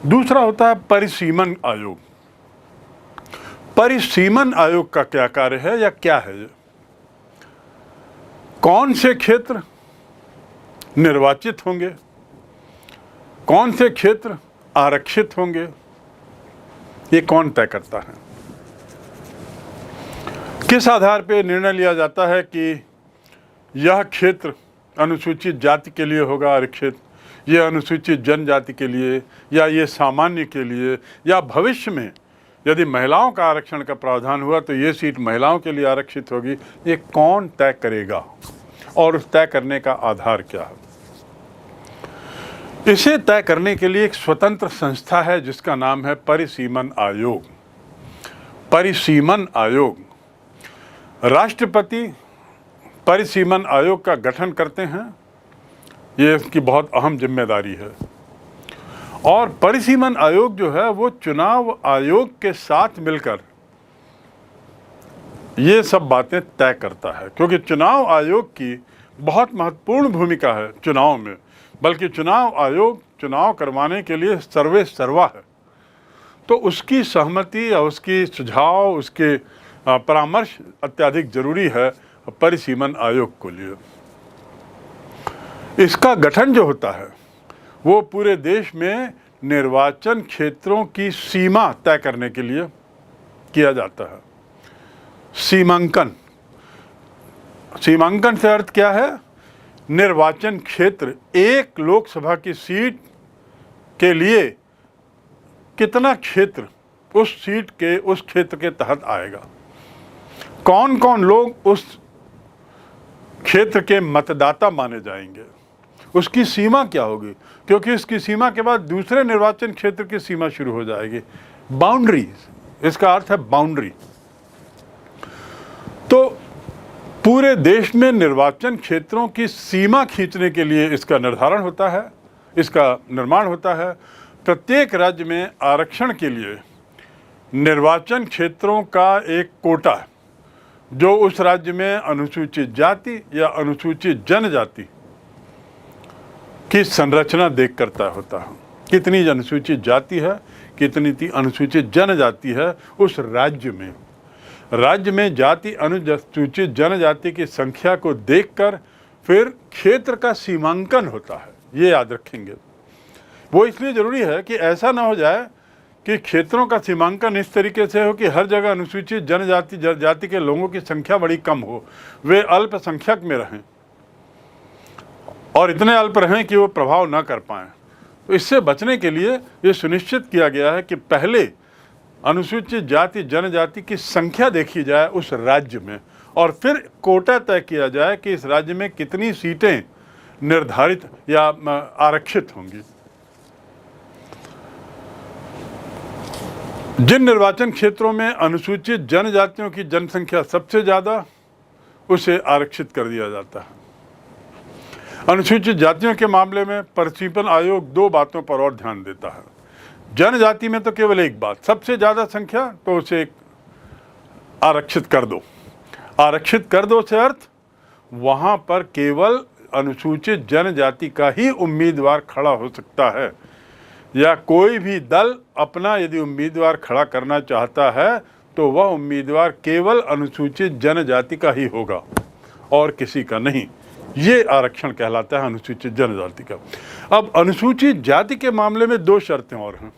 दूसरा होता है परिसीमन आयोग। परिसीमन आयोग का क्या कार्य है या क्या है? कौन से क्षेत्र निर्वाचित होंगे, कौन से क्षेत्र आरक्षित होंगे, ये कौन तय करता है? किस आधार पर निर्णय लिया जाता है कि यह क्षेत्र अनुसूचित जाति के लिए होगा आरक्षित, यह अनुसूचित जनजाति के लिए, या ये सामान्य के लिए, या भविष्य में यदि महिलाओं का आरक्षण का प्रावधान हुआ तो ये सीट महिलाओं के लिए आरक्षित होगी? ये कौन तय करेगा और उस तय करने का आधार क्या है? इसे तय करने के लिए एक स्वतंत्र संस्था है जिसका नाम है परिसीमन आयोग। परिसीमन आयोग, राष्ट्रपति परिसीमन आयोग का गठन करते हैं, ये इसकी बहुत अहम जिम्मेदारी है। और परिसीमन आयोग जो है वो चुनाव आयोग के साथ मिलकर ये सब बातें तय करता है, क्योंकि चुनाव आयोग की बहुत महत्वपूर्ण भूमिका है चुनाव में, बल्कि चुनाव आयोग चुनाव करवाने के लिए सर्वे सर्वा है। तो उसकी सहमति और उसकी सुझाव, उसके परामर्श अत्यधिक जरूरी है परिसीमन आयोग को लिए। इसका गठन जो होता है वो पूरे देश में निर्वाचन क्षेत्रों की सीमा तय करने के लिए किया जाता है। सीमांकन, सीमांकन से अर्थ क्या है? निर्वाचन क्षेत्र, एक लोकसभा की सीट के लिए कितना क्षेत्र उस सीट के, उस क्षेत्र के तहत आएगा, कौन कौन लोग उस क्षेत्र के मतदाता माने जाएंगे, उसकी सीमा क्या होगी, क्योंकि इसकी सीमा के बाद दूसरे निर्वाचन क्षेत्र की सीमा शुरू हो जाएगी। बाउंड्रीज, इसका अर्थ है बाउंड्री। तो पूरे देश में निर्वाचन क्षेत्रों की सीमा खींचने के लिए इसका निर्धारण होता है, इसका निर्माण होता है। प्रत्येक राज्य में आरक्षण के लिए निर्वाचन क्षेत्रों का एक कोटा है जो उस राज्य में अनुसूचित जाति या अनुसूचित जनजाति की संरचना देख करता होता है। कितनी अनुसूचित जाति है, कितनी अनुसूचित जनजाति है उस राज्य में। राज्य में जाति अनुसूचित जनजाति की संख्या को देखकर फिर क्षेत्र का सीमांकन होता है, ये याद रखेंगे। वो इसलिए ज़रूरी है कि ऐसा ना हो जाए कि क्षेत्रों का सीमांकन इस तरीके से हो कि हर जगह अनुसूचित जाति के लोगों की संख्या बड़ी कम हो, वे अल्पसंख्यक में रहें और इतने अल्प रहें कि वो प्रभाव न कर पाएँ। तो इससे बचने के लिए ये सुनिश्चित किया गया है कि पहले अनुसूचित जाति जनजाति की संख्या देखी जाए उस राज्य में, और फिर कोटा तय किया जाए कि इस राज्य में कितनी सीटें निर्धारित या आरक्षित होंगी। जिन निर्वाचन क्षेत्रों में अनुसूचित जनजातियों की जनसंख्या सबसे ज़्यादा, उसे आरक्षित कर दिया जाता है। अनुसूचित जातियों के मामले में परिसीमन आयोग दो बातों पर और ध्यान देता है। जनजाति में तो केवल एक बात, सबसे ज़्यादा संख्या तो उसे आरक्षित कर दो। आरक्षित कर दो से अर्थ वहाँ पर केवल अनुसूचित जनजाति का ही उम्मीदवार खड़ा हो सकता है, या कोई भी दल अपना यदि उम्मीदवार खड़ा करना चाहता है तो वह उम्मीदवार केवल अनुसूचित जनजाति का ही होगा और किसी का नहीं। ये आरक्षण कहलाता है अनुसूचित जनजाति का। अब अनुसूचित जाति के मामले में दो शर्तें और हैं।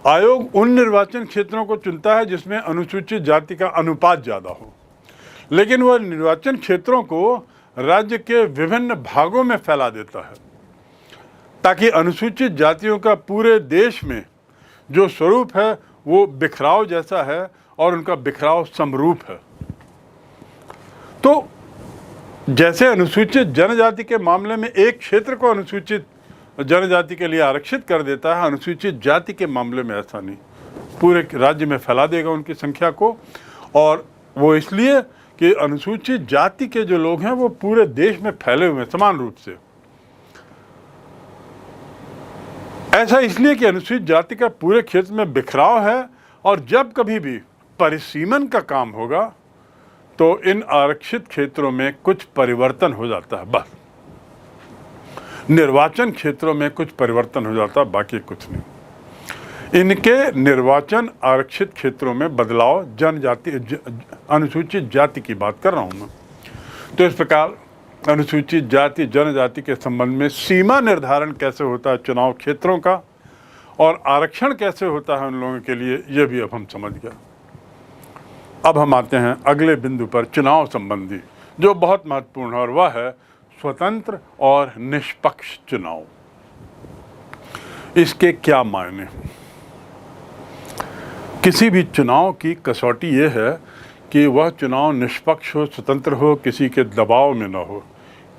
आयोग उन निर्वाचन क्षेत्रों को चुनता है जिसमें अनुसूचित जाति का अनुपात ज़्यादा हो, लेकिन वह निर्वाचन क्षेत्रों को राज्य के विभिन्न भागों में फैला देता है ताकि अनुसूचित जातियों का पूरे देश में जो स्वरूप है वो बिखराव जैसा है और उनका बिखराव समरूप है। तो जैसे अनुसूचित जनजाति के मामले में एक क्षेत्र को अनुसूचित जनजाति के लिए आरक्षित कर देता है, अनुसूचित जाति के मामले में ऐसा नहीं, पूरे राज्य में फैला देगा उनकी संख्या को। और वो इसलिए कि अनुसूचित जाति के जो लोग हैं वो पूरे देश में फैले हुए हैं समान रूप से। ऐसा इसलिए कि अनुसूचित जाति का पूरे क्षेत्र में बिखराव है, और जब कभी भी परिसीमन का काम होगा तो इन आरक्षित क्षेत्रों में कुछ परिवर्तन हो जाता है बस। निर्वाचन क्षेत्रों में कुछ परिवर्तन हो जाता, बाकी कुछ नहीं। इनके निर्वाचन आरक्षित क्षेत्रों में बदलाव जनजाति अनुसूचित जाति की बात कर रहा हूँ मैं। तो इस प्रकार अनुसूचित जाति जनजाति के संबंध में सीमा निर्धारण कैसे होता है चुनाव क्षेत्रों का, और आरक्षण कैसे होता है उन लोगों के लिए, यह भी अब हम समझ गए। अब हम आते हैं अगले बिंदु पर, चुनाव संबंधी, जो बहुत महत्वपूर्ण है, और वह है स्वतंत्र और निष्पक्ष चुनाव। इसके क्या मायने हैं? किसी भी चुनाव की कसौटी यह है कि वह चुनाव निष्पक्ष हो, स्वतंत्र हो, किसी के दबाव में न हो,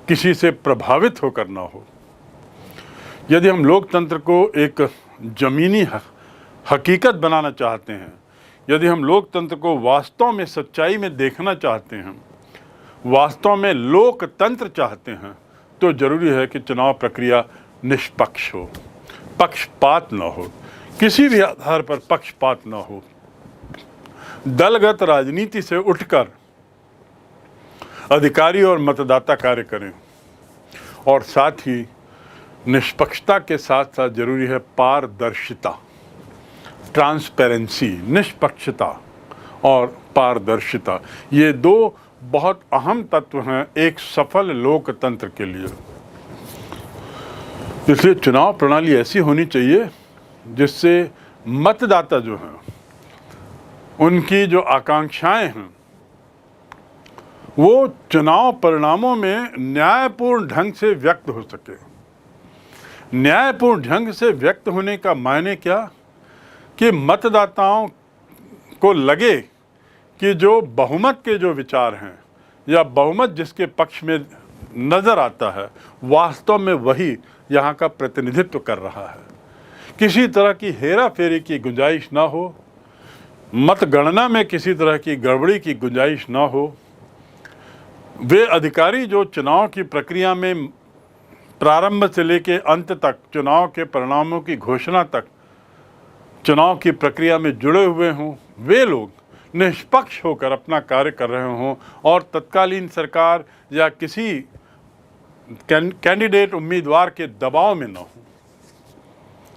किसी से प्रभावित होकर न हो। यदि हम लोकतंत्र को एक जमीनी हकीकत बनाना चाहते हैं, यदि हम लोकतंत्र को वास्तव में सच्चाई में देखना चाहते हैं, वास्तव में लोकतंत्र चाहते हैं, तो जरूरी है कि चुनाव प्रक्रिया निष्पक्ष हो, पक्षपात न हो, किसी भी आधार पर पक्षपात न हो, दलगत राजनीति से उठकर अधिकारी और मतदाता कार्य करें, और साथ ही निष्पक्षता के साथ साथ जरूरी है पारदर्शिता, ट्रांसपेरेंसी। निष्पक्षता और पारदर्शिता, ये दो बहुत अहम तत्व हैं एक सफल लोकतंत्र के लिए। इसलिए चुनाव प्रणाली ऐसी होनी चाहिए जिससे मतदाता जो हैं, उनकी जो आकांक्षाएं हैं, वो चुनाव परिणामों में न्यायपूर्ण ढंग से व्यक्त हो सके। न्यायपूर्ण ढंग से व्यक्त होने का मायने क्या, कि मतदाताओं को लगे कि जो बहुमत के जो विचार हैं, या बहुमत जिसके पक्ष में नज़र आता है, वास्तव में वही यहाँ का प्रतिनिधित्व कर रहा है। किसी तरह की हेरा फेरी की गुंजाइश ना हो, मतगणना में किसी तरह की गड़बड़ी की गुंजाइश ना हो। वे अधिकारी जो चुनाव की प्रक्रिया में प्रारंभ से लेकर अंत तक, चुनाव के परिणामों की घोषणा तक चुनाव की प्रक्रिया में जुड़े हुए हों, वे लोग निष्पक्ष होकर अपना कार्य कर रहे हों, और तत्कालीन सरकार या किसी कैंडिडेट उम्मीदवार के दबाव में न हो।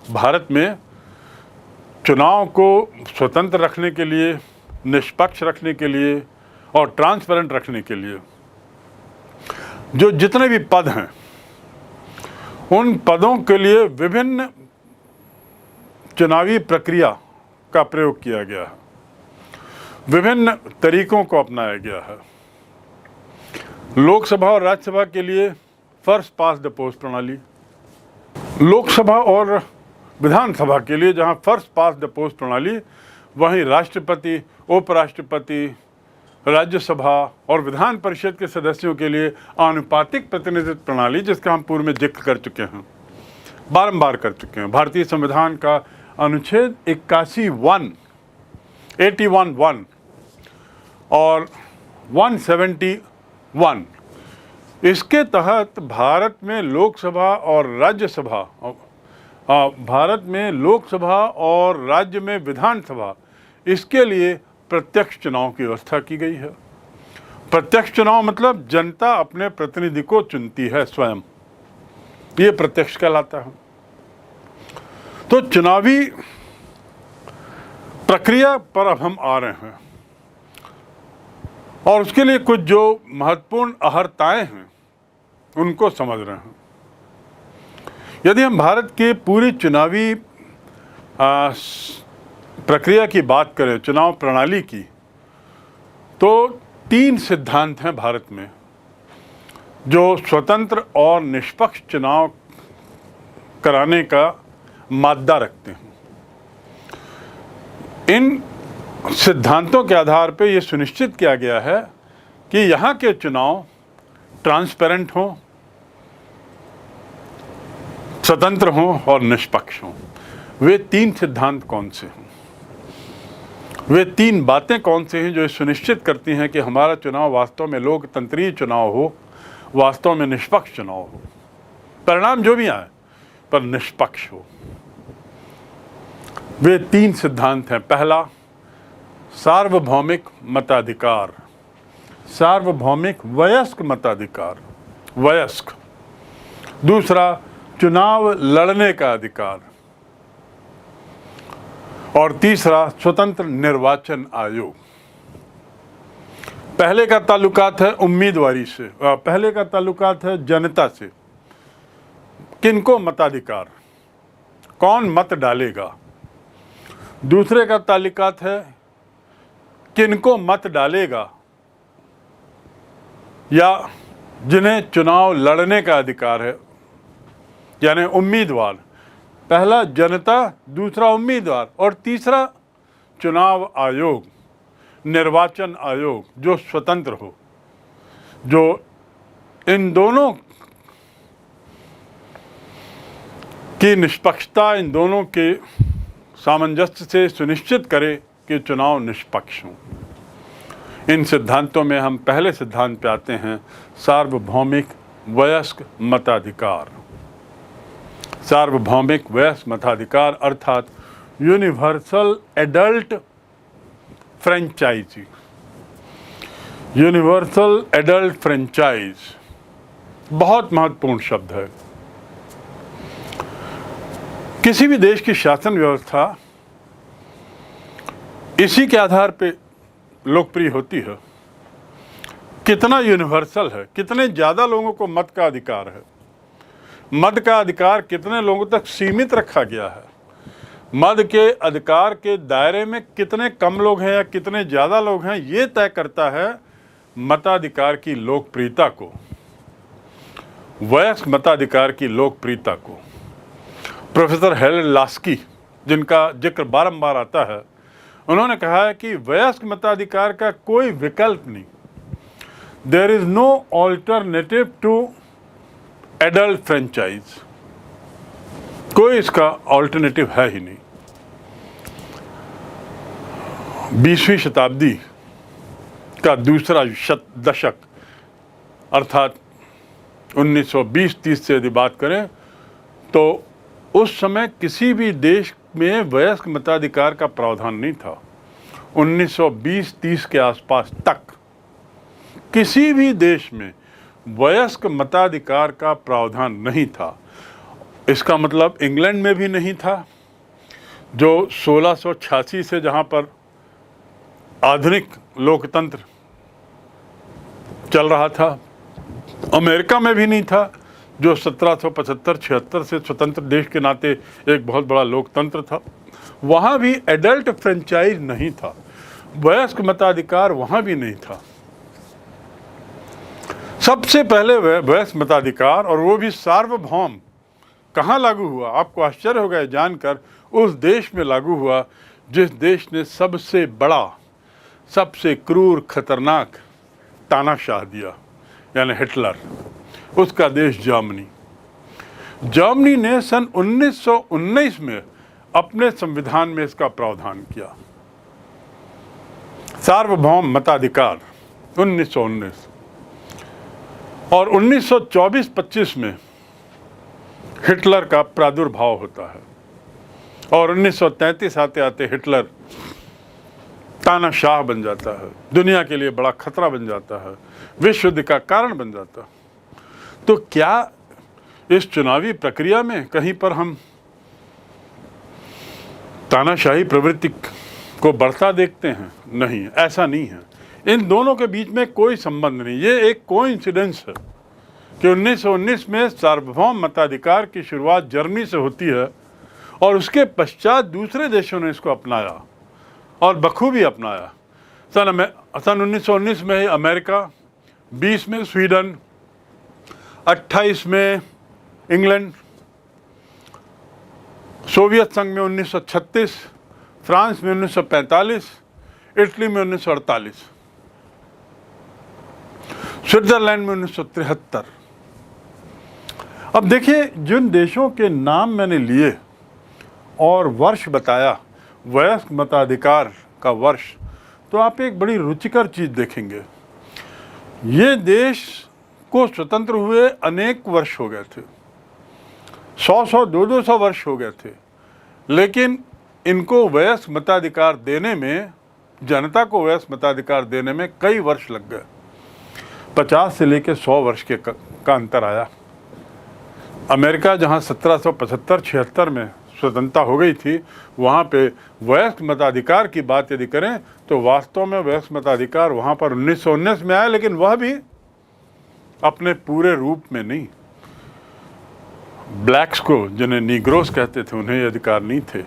भारत में चुनाव को स्वतंत्र रखने के लिए, निष्पक्ष रखने के लिए और ट्रांसपेरेंट रखने के लिए जो जितने भी पद हैं, उन पदों के लिए विभिन्न चुनावी प्रक्रिया का प्रयोग किया गया है, विभिन्न तरीकों को अपनाया गया है। लोकसभा और राज्यसभा के लिए फर्स्ट पास द पोस्ट प्रणाली, लोकसभा और विधानसभा के लिए जहां फर्स्ट पास द पोस्ट प्रणाली, वहीं राष्ट्रपति, उपराष्ट्रपति, राज्यसभा और विधान परिषद के सदस्यों के लिए आनुपातिक प्रतिनिधित्व प्रणाली, जिसका हम पूर्व में जिक्र कर चुके हैं, बारंबार कर चुके हैं। भारतीय संविधान का अनुच्छेद 81(1) और 171, इसके तहत भारत में लोकसभा और राज्यसभा, भारत में लोकसभा और राज्य में विधानसभा, इसके लिए प्रत्यक्ष चुनाव की व्यवस्था की गई है। प्रत्यक्ष चुनाव मतलब जनता अपने प्रतिनिधि को चुनती है स्वयं, ये प्रत्यक्ष कहलाता है। तो चुनावी प्रक्रिया पर अब हम आ रहे हैं, और उसके लिए कुछ जो महत्वपूर्ण अहर्ताएं हैं उनको समझ रहे हैं। यदि हम भारत के पूरी चुनावी प्रक्रिया की बात करें, चुनाव प्रणाली की, तो 3 सिद्धांत हैं भारत में जो स्वतंत्र और निष्पक्ष चुनाव कराने का मादा रखते हैं। इन सिद्धांतों के आधार पर यह सुनिश्चित किया गया है कि यहाँ के चुनाव ट्रांसपेरेंट हों, स्वतंत्र हों और निष्पक्ष हों। वे 3 सिद्धांत कौन से हैं? वे 3 बातें कौन से हैं जो सुनिश्चित करती हैं कि हमारा चुनाव वास्तव में लोकतंत्रीय चुनाव हो, वास्तव में निष्पक्ष चुनाव हो, परिणाम जो भी आए पर निष्पक्ष हो। वे 3 सिद्धांत हैं। पहला, सार्वभौमिक मताधिकार, सार्वभौमिक वयस्क मताधिकार। वयस्क दूसरा चुनाव लड़ने का अधिकार, और तीसरा स्वतंत्र निर्वाचन आयोग। पहले का ताल्लुकात है उम्मीदवारी से, पहले का ताल्लुकात है जनता से, किनको मताधिकार, कौन मत डालेगा। दूसरे का ताल्लुकात है किनको मत डालेगा या जिन्हें चुनाव लड़ने का अधिकार है, यानी उम्मीदवार। पहला जनता, दूसरा उम्मीदवार, और तीसरा चुनाव आयोग, निर्वाचन आयोग जो स्वतंत्र हो, जो इन दोनों की निष्पक्षता, इन दोनों के सामंजस्य से सुनिश्चित करे कि चुनाव निष्पक्ष हों। इन सिद्धांतों में हम पहले सिद्धांत पे आते हैं, सार्वभौमिक वयस्क मताधिकार। सार्वभौमिक वयस्क मताधिकार अर्थात universal adult franchise. Universal adult franchise बहुत महत्वपूर्ण शब्द है। किसी भी देश की शासन व्यवस्था इसी के आधार पे लोकप्रिय होती है, कितना यूनिवर्सल है, कितने ज़्यादा लोगों को मत का अधिकार है, मत का अधिकार कितने लोगों तक सीमित रखा गया है, मत के अधिकार के दायरे में कितने कम लोग हैं या कितने ज़्यादा लोग हैं, ये तय करता है मताधिकार की लोकप्रियता को, वयस्क मताधिकार की लोकप्रियता को। प्रोफेसर हेलेन लास्की, जिनका जिक्र बारंबार आता है, उन्होंने कहा है कि वयस्क मताधिकार का कोई विकल्प नहीं, there is no alternative to adult franchise, कोई इसका ऑल्टरनेटिव है ही नहीं। 20वीं शताब्दी का दूसरा दशक अर्थात 1920-30 से यदि बात करें तो उस समय किसी भी देश में वयस्क मताधिकार का प्रावधान नहीं था। 1920-30 के आसपास तक किसी भी देश में वयस्क मताधिकार का प्रावधान नहीं था। इसका मतलब इंग्लैंड में भी नहीं था, जो 1686 से जहाँ पर आधुनिक लोकतंत्र चल रहा था। अमेरिका में भी नहीं था, जो 1775-76 से स्वतंत्र देश के नाते एक बहुत बड़ा लोकतंत्र था। वहाँ भी एडल्ट फ्रेंचाइज नहीं था, वयस्क मताधिकार वहाँ भी नहीं था। सबसे पहले वयस्क मताधिकार, और वो भी सार्वभौम, कहाँ लागू हुआ? आपको आश्चर्य होगा ये जानकर, उस देश में लागू हुआ जिस देश ने सबसे बड़ा, सबसे क्रूर, खतरनाक तानाशाह दिया, यानी हिटलर। उसका देश जर्मनी। जर्मनी ने सन 1919 में अपने संविधान में इसका प्रावधान किया, सार्वभौम मताधिकार 1919। और 1924-25 में हिटलर का प्रादुर्भाव होता है और 1933 आते आते हिटलर तानाशाह बन जाता है, दुनिया के लिए बड़ा खतरा बन जाता है, विश्व युद्ध का कारण बन जाता है। तो क्या इस चुनावी प्रक्रिया में कहीं पर हम तानाशाही प्रवृत्ति को बढ़ता देखते हैं? नहीं, ऐसा नहीं है। इन दोनों के बीच में कोई संबंध नहीं। ये एक कोइंसिडेंस है कि 1919 में सार्वभौम मताधिकार की शुरुआत जर्मनी से होती है और उसके पश्चात दूसरे देशों ने इसको अपनाया और बखूबी अपनाया। सन 1919 में ही अमेरिका, 20 में स्वीडन, 28 में इंग्लैंड, सोवियत संघ में 1936, फ्रांस में 1945, इटली में 1948, स्विट्जरलैंड में 1973। अब देखिए, जिन देशों के नाम मैंने लिए और वर्ष बताया, वयस्क मताधिकार का वर्ष, तो आप एक बड़ी रुचिकर चीज़ देखेंगे। ये देश को स्वतंत्र हुए अनेक वर्ष हो गए थे, 100-100, 200 वर्ष हो गए थे, लेकिन इनको वयस्क मताधिकार देने में, जनता को वयस्क मताधिकार देने में कई वर्ष लग गए। 50 से लेकर 100 वर्ष का अंतर आया। अमेरिका जहां 1775-76 में स्वतंत्रता हो गई थी, वहाँ पे वयस्क मताधिकार की बात यदि करें तो वास्तव में वयस्क मताधिकार वहाँ पर 1919 में आया, लेकिन वह भी अपने पूरे रूप में नहीं। ब्लैक्स को, जिन्हें नीग्रोस कहते थे, उन्हें ये अधिकार नहीं थे।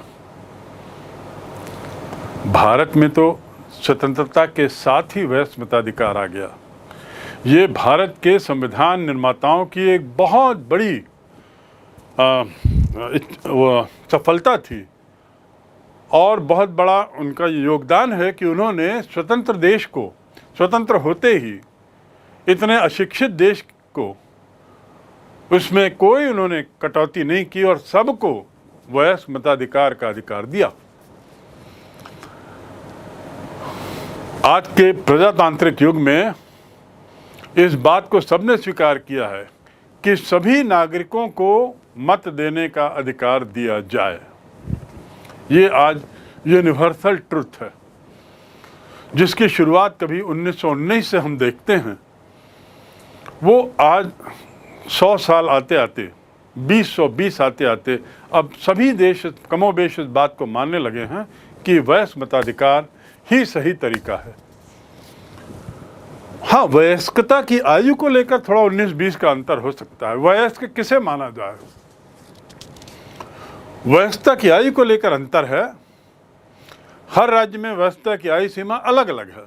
भारत में तो स्वतंत्रता के साथ ही वयस्क मताधिकार आ गया। ये भारत के संविधान निर्माताओं की एक बहुत बड़ी सफलता थी और बहुत बड़ा उनका योगदान है कि उन्होंने स्वतंत्र देश को, स्वतंत्र होते ही इतने अशिक्षित देश को, उसमें कोई उन्होंने कटौती नहीं की और सबको वयस्क मताधिकार का अधिकार दिया। आज के प्रजातांत्रिक युग में इस बात को सबने स्वीकार किया है कि सभी नागरिकों को मत देने का अधिकार दिया जाए। ये आज यूनिवर्सल ट्रुथ है, जिसकी शुरुआत कभी 1919 से हम देखते हैं। वो आज 100 साल आते आते, 20 आते आते अब सभी देश कमोबेश इस बात को मानने लगे हैं कि वयस्क मताधिकार ही सही तरीका है। हाँ, वयस्कता की आयु को लेकर थोड़ा 19-20 का अंतर हो सकता है। वयस्क किसे माना जाए, वयस्कता की आयु को लेकर अंतर है। हर राज्य में वयस्कता की आयु सीमा अलग अलग है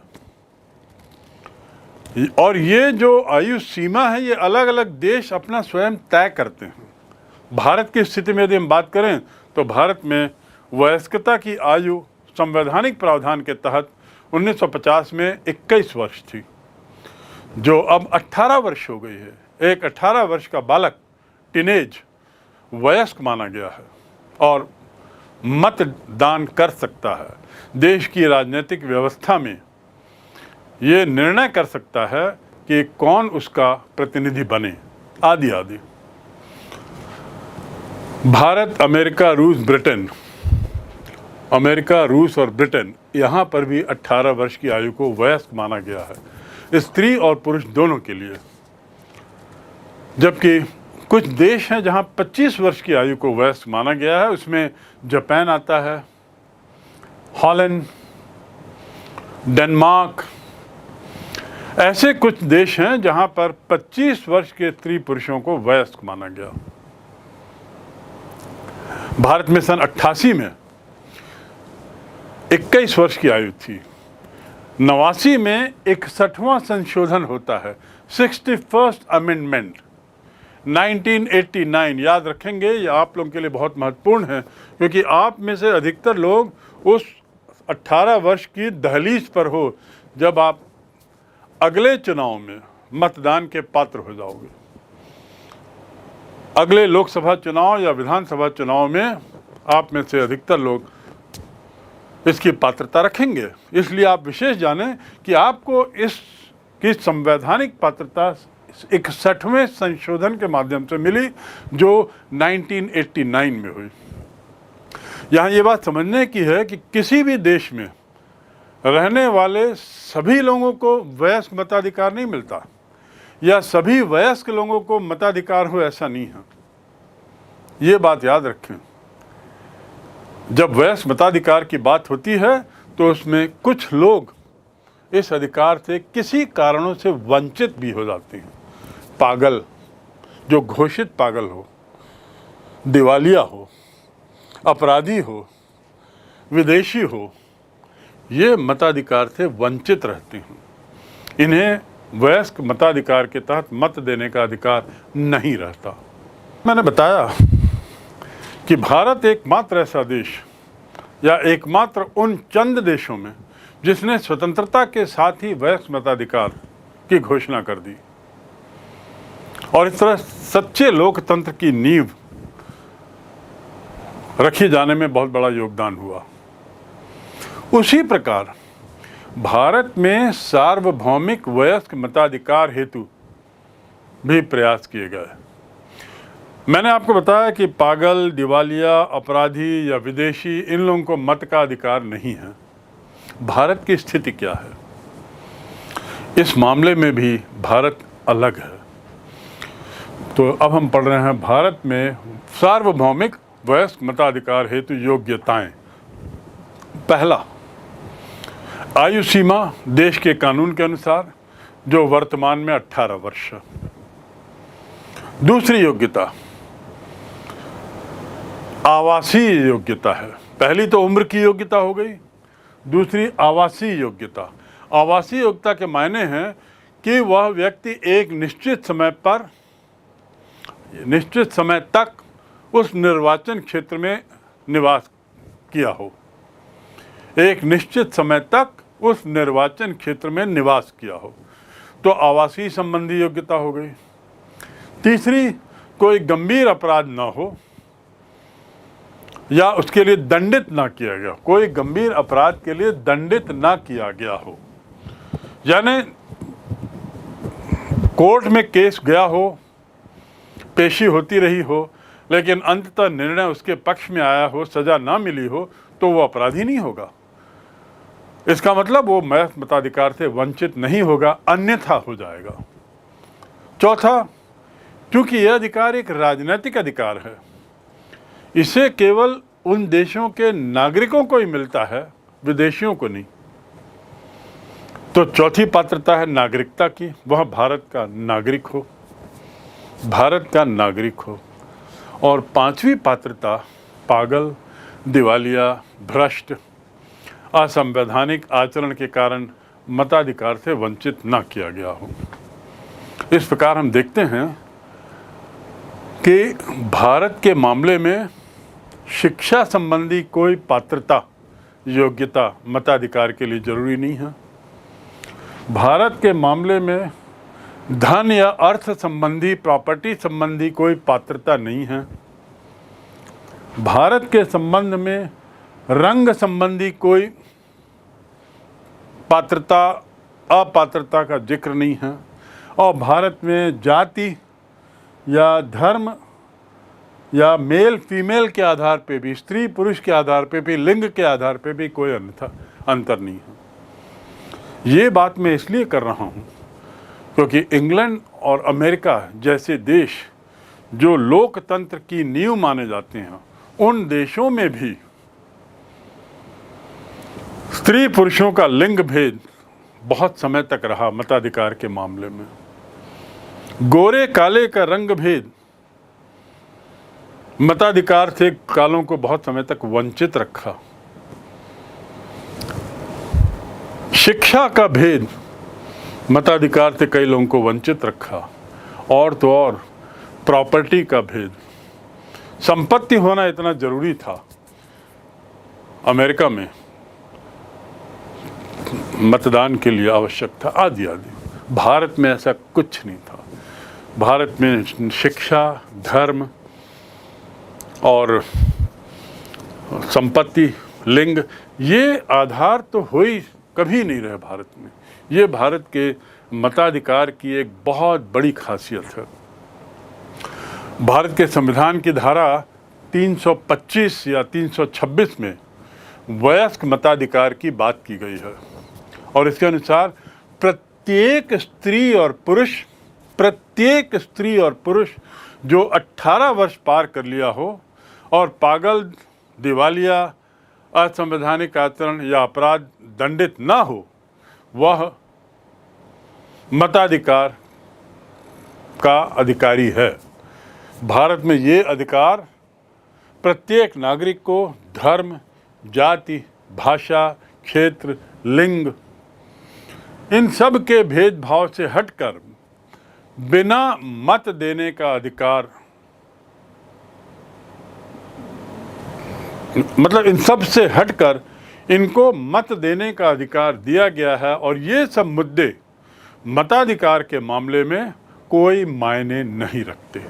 और ये जो आयु सीमा है, ये अलग अलग देश अपना स्वयं तय करते हैं। भारत की स्थिति में यदि हम बात करें तो भारत में वयस्कता की आयु संवैधानिक प्रावधान के तहत 1950 में 21 वर्ष थी, जो अब 18 वर्ष हो गई है। एक 18 वर्ष का बालक, टीनेज, वयस्क माना गया है और मतदान कर सकता है। देश की राजनीतिक व्यवस्था में ये निर्णय कर सकता है कि कौन उसका प्रतिनिधि बने, आदि आदि। भारत, अमेरिका, रूस, ब्रिटेन, अमेरिका, रूस और ब्रिटेन, यहाँ पर भी 18 वर्ष की आयु को वयस्क माना गया है, स्त्री और पुरुष दोनों के लिए। जबकि कुछ देश हैं जहाँ 25 वर्ष की आयु को वयस्क माना गया है। उसमें जापान आता है, हॉलैंड, डेनमार्क। ऐसे कुछ देश हैं जहाँ पर 25 वर्ष के स्त्री पुरुषों को वयस्क माना गया। भारत में सन 88 में 21 वर्ष की आयु थी। 89 में 61वां संशोधन होता है, 61st अमेंडमेंट, 1989। याद रखेंगे, ये आप लोगों के लिए बहुत महत्वपूर्ण है, क्योंकि आप में से अधिकतर लोग उस 18 वर्ष की दहलीज पर हो जब आप अगले चुनाव में मतदान के पात्र हो जाओगे। अगले लोकसभा चुनाव या विधानसभा चुनाव में आप में से अधिकतर लोग इसकी पात्रता रखेंगे। इसलिए आप विशेष जानें कि आपको इसकी संवैधानिक पात्रता 61वें संशोधन के माध्यम से मिली, जो 1989 में हुई। यहाँ ये बात समझने की है कि किसी भी देश में रहने वाले सभी लोगों को वयस्क मताधिकार नहीं मिलता, या सभी वयस्क लोगों को मताधिकार हो, ऐसा नहीं है। ये बात याद रखें। जब वयस्क मताधिकार की बात होती है तो उसमें कुछ लोग इस अधिकार से किसी कारणों से वंचित भी हो जाते हैं। पागल, जो घोषित पागल हो, दिवालिया हो, अपराधी हो, विदेशी हो, ये मताधिकार से वंचित रहते हैं। इन्हें वयस्क मताधिकार के तहत मत देने का अधिकार नहीं रहता। मैंने बताया कि भारत एकमात्र ऐसा देश, या एकमात्र उन चंद देशों में जिसने स्वतंत्रता के साथ ही वयस्क मताधिकार की घोषणा कर दी, और इस तरह सच्चे लोकतंत्र की नींव रखे जाने में बहुत बड़ा योगदान हुआ। उसी प्रकार भारत में सार्वभौमिक वयस्क मताधिकार हेतु भी प्रयास किए गए। मैंने आपको बताया कि पागल, दिवालिया, अपराधी या विदेशी, इन लोगों को मत का अधिकार नहीं है। भारत की स्थिति क्या है? इस मामले में भी भारत अलग है। तो अब हम पढ़ रहे हैं भारत में सार्वभौमिक वयस्क मताधिकार हेतु योग्यताएं। पहला, आयु सीमा देश के कानून के अनुसार जो वर्तमान में 18 वर्ष है। दूसरी योग्यता आवासीय योग्यता है। पहली तो उम्र की योग्यता हो गई, दूसरी आवासीय योग्यता। आवासीय योग्यता के मायने हैं कि वह व्यक्ति एक निश्चित समय तक उस निर्वाचन क्षेत्र में निवास किया हो, एक निश्चित समय तक उस निर्वाचन क्षेत्र में निवास किया हो, तो आवासीय संबंधी योग्यता हो गई। तीसरी, कोई गंभीर अपराध ना हो या उसके लिए दंडित ना किया गया, कोई गंभीर अपराध के लिए दंडित ना किया गया हो, यानी कोर्ट में केस गया हो, पेशी होती रही हो, लेकिन अंततः निर्णय उसके पक्ष में आया हो, सजा ना मिली हो, तो वो अपराधी नहीं होगा। इसका मतलब वो मताधिकार से वंचित नहीं होगा, अन्यथा हो जाएगा। चौथा, क्योंकि यह अधिकार एक राजनीतिक अधिकार है, इसे केवल उन देशों के नागरिकों को ही मिलता है, विदेशियों को नहीं। तो चौथी पात्रता है नागरिकता की, वह भारत का नागरिक हो, भारत का नागरिक हो। और पांचवी पात्रता पागल, दिवालिया, भ्रष्ट, असंवैधानिक आचरण के कारण मताधिकार से वंचित न किया गया हो। इस प्रकार हम देखते हैं कि भारत के मामले में शिक्षा संबंधी कोई पात्रता, योग्यता मताधिकार के लिए जरूरी नहीं है। भारत के मामले में धन या अर्थ संबंधी, प्रॉपर्टी संबंधी कोई पात्रता नहीं है। भारत के संबंध में रंग संबंधी कोई पात्रता, अपात्रता का जिक्र नहीं है। और भारत में जाति या धर्म या मेल फीमेल के आधार पे भी, स्त्री पुरुष के आधार पे भी, लिंग के आधार पे भी कोई अंतर नहीं है। ये बात मैं इसलिए कर रहा हूँ क्योंकि इंग्लैंड और अमेरिका जैसे देश जो लोकतंत्र की नींव माने जाते हैं, उन देशों में भी स्त्री पुरुषों का लिंग भेद बहुत समय तक रहा मताधिकार के मामले में। गोरे काले का रंग भेद मताधिकार से कालों को बहुत समय तक वंचित रखा। शिक्षा का भेद मताधिकार से कई लोगों को वंचित रखा। और तो और प्रॉपर्टी का भेद, संपत्ति होना इतना जरूरी था अमेरिका में, मतदान के लिए आवश्यक था, आदि आदि। भारत में ऐसा कुछ नहीं था। भारत में शिक्षा, धर्म और संपत्ति, लिंग, ये आधार तो हो ही कभी नहीं रहे भारत में। ये भारत के मताधिकार की एक बहुत बड़ी खासियत है। भारत के संविधान की धारा 325 या 326 में वयस्क मताधिकार की बात की गई है और इसके अनुसार प्रत्येक स्त्री और पुरुष जो 18 वर्ष पार कर लिया हो और पागल, दिवालिया, असंवैधानिक आचरण या अपराध दंडित ना हो, वह मताधिकार का अधिकारी है। भारत में ये अधिकार प्रत्येक नागरिक को धर्म, जाति, भाषा, क्षेत्र, लिंग, इन सब के भेदभाव से हटकर बिना मत देने का अधिकार, मतलब इन सब से हटकर इनको मत देने का अधिकार दिया गया है। और ये सब मुद्दे मताधिकार के मामले में कोई मायने नहीं रखते।